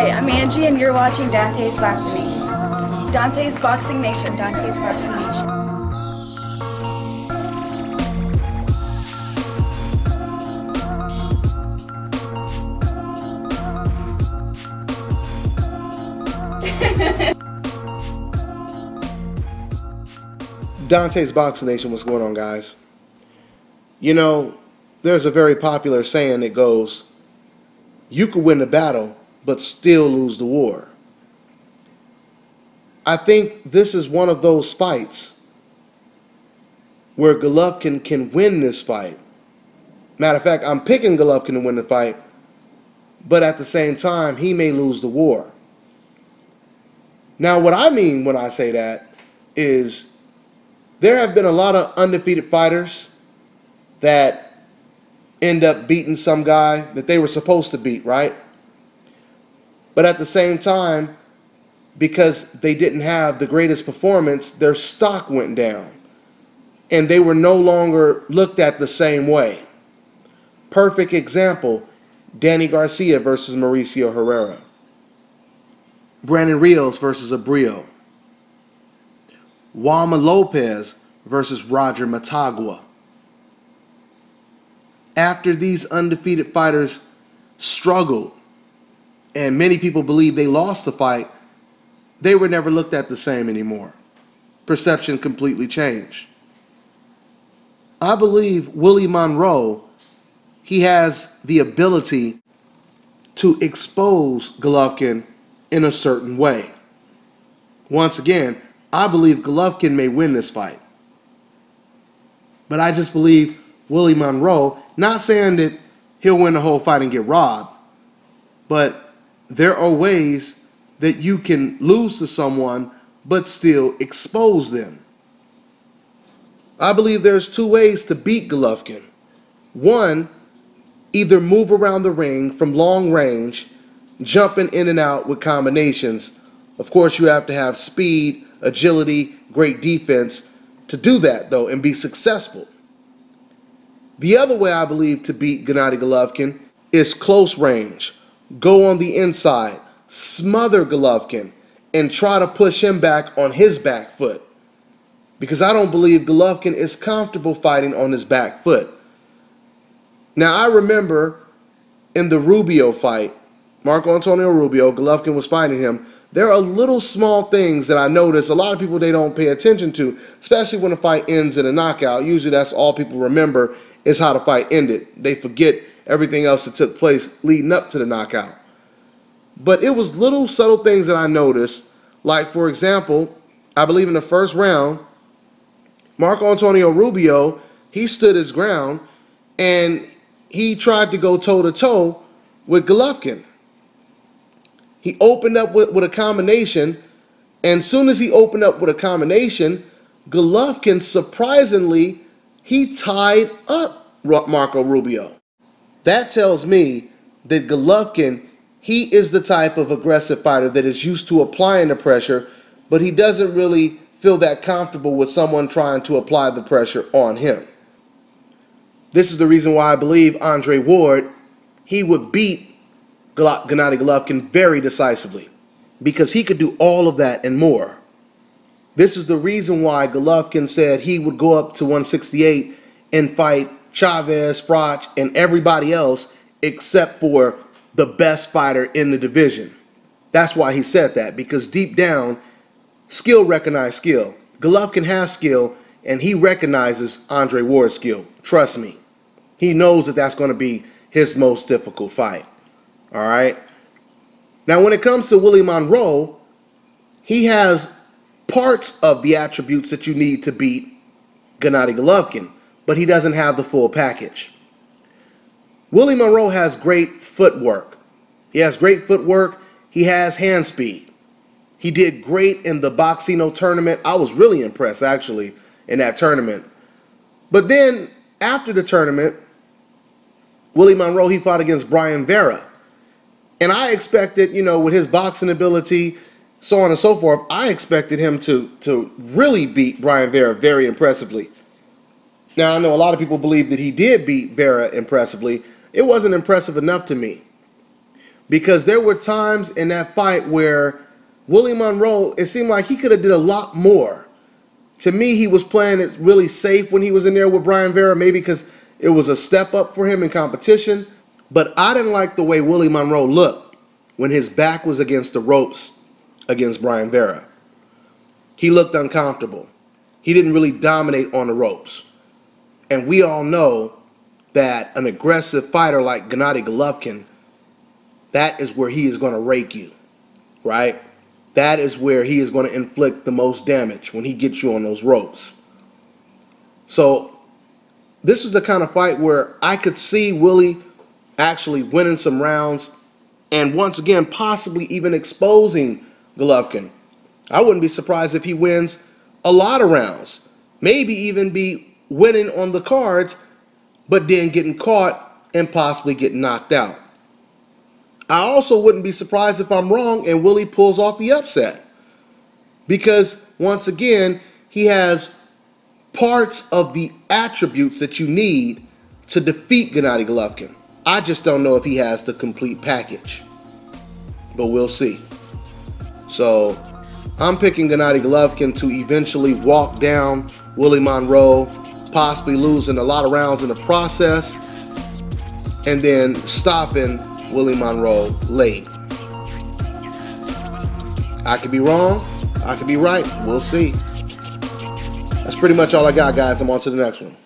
Hi, I'm Angie and you're watching Dante's Boxing Nation. Dante's Boxing Nation, Dante's Boxing Nation. Dante's Boxing Nation, what's going on, guys? You know, there's a very popular saying that goes, you could win the battle, but still lose the war. I think this is one of those fights where Golovkin can win this fight. Matter of fact, I'm picking Golovkin to win the fight, but at the same time, he may lose the war. Now, what I mean when I say that is there have been a lot of undefeated fighters that end up beating some guy that they were supposed to beat, right? But at the same time, because they didn't have the greatest performance, their stock went down. And they were no longer looked at the same way. Perfect example, Danny Garcia versus Mauricio Herrera. Brandon Rios versus Abreu. Wama Lopez versus Roger Matagua. After these undefeated fighters struggled, and many people believe they lost the fight, they were never looked at the same anymore. Perception completely changed. I believe Willie Monroe, he has the ability to expose Golovkin in a certain way. Once again, I believe Golovkin may win this fight. But I just believe Willie Monroe, not saying that he'll win the whole fight and get robbed, but there are ways that you can lose to someone but still expose them. I believe there's two ways to beat Golovkin. One, either move around the ring from long range, jumping in and out with combinations. Of course, you have to have speed, agility, great defense to do that, though, and be successful. The other way I believe to beat Gennady Golovkin is close range. Go on the inside, smother Golovkin, and try to push him back on his back foot. Because I don't believe Golovkin is comfortable fighting on his back foot. Now, I remember in the Rubio fight, Marco Antonio Rubio, Golovkin was fighting him. There are little small things that I notice a lot of people, they don't pay attention to, especially when a fight ends in a knockout. Usually that's all people remember is how the fight ended. They forget everything else that took place leading up to the knockout. But it was little subtle things that I noticed. Like, for example, I believe in the first round, Marco Antonio Rubio, he stood his ground and he tried to go toe-to-toe with Golovkin. He opened up with a combination, and as soon as he opened up with a combination, Golovkin, surprisingly, he tied up Marco Rubio. That tells me that Golovkin, he is the type of aggressive fighter that is used to applying the pressure, but he doesn't really feel that comfortable with someone trying to apply the pressure on him. This is the reason why I believe Andre Ward, he would beat Gennady Golovkin very decisively, because he could do all of that and more. This is the reason why Golovkin said he would go up to 168 and fight Chavez, Froch, and everybody else except for the best fighter in the division. That's why he said that, because deep down, skill recognizes skill. Golovkin has skill, and he recognizes Andre Ward's skill. Trust me. He knows that that's going to be his most difficult fight. All right. Now, when it comes to Willie Monroe, he has parts of the attributes that you need to beat Gennady Golovkin, but he doesn't have the full package. Willie Monroe has great footwork. He has great footwork. He has hand speed. He did great in the Boxino tournament. I was really impressed, actually, in that tournament. But then, after the tournament, Willie Monroe, he fought against Brian Vera. And I expected, you know, with his boxing ability, so on and so forth, I expected him to really beat Brian Vera very impressively. Now, I know a lot of people believe that he did beat Vera impressively. It wasn't impressive enough to me. because there were times in that fight where Willie Monroe, it seemed like he could have did a lot more. To me, he was playing it really safe when he was in there with Brian Vera, maybe because it was a step up for him in competition. But I didn't like the way Willie Monroe looked when his back was against the ropes against Brian Vera. He looked uncomfortable. He didn't really dominate on the ropes. And we all know that an aggressive fighter like Gennady Golovkin, that is where he is going to rake you, right? That is where he is going to inflict the most damage, when he gets you on those ropes. So this is the kind of fight where I could see Willie actually winning some rounds and once again possibly even exposing Golovkin. I wouldn't be surprised if he wins a lot of rounds, maybe even be winning on the cards, but then getting caught and possibly getting knocked out. I also wouldn't be surprised if I'm wrong and Willie pulls off the upset, because once again, he has parts of the attributes that you need to defeat Gennady Golovkin. I just don't know if he has the complete package, but we'll see. So I'm picking Gennady Golovkin to eventually walk down Willie Monroe, possibly losing a lot of rounds in the process, and then stopping Willie Monroe late. I could be wrong, I could be right, we'll see. That's pretty much all I got, guys. I'm on to the next one.